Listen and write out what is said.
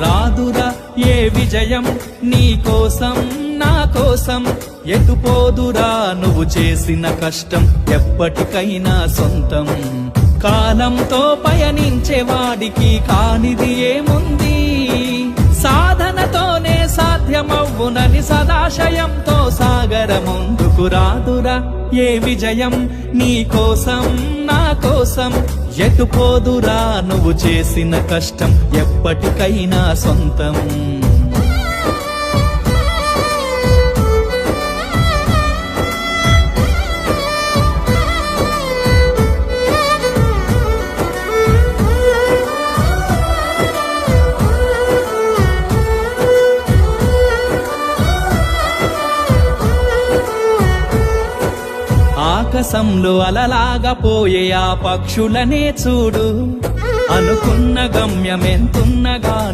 రాదురా ఏ విజయం నీ కోసం నా కోసం, ఎటుపోదురా నువ్వు చేసిన కష్టం ఎప్పటికైనా సొంతం. కాలంతో పయనించే వాడికి కానిది ఏముంది, సాధనతోనే సాధ్యమవ్వునని సదాశయంతో సాగర ముందుకు. రాదురా ఏ విజయం నీ కోసం నా కోసం, ఎటుపోదురా నువ్వు చేసిన కష్టం ఎప్పటికైనా సొంతం. ఆకాశంలో అలలాగా పోయే ఆ పక్షులనే చూడు, అనుకున్న గమ్యమెంతున్న గాని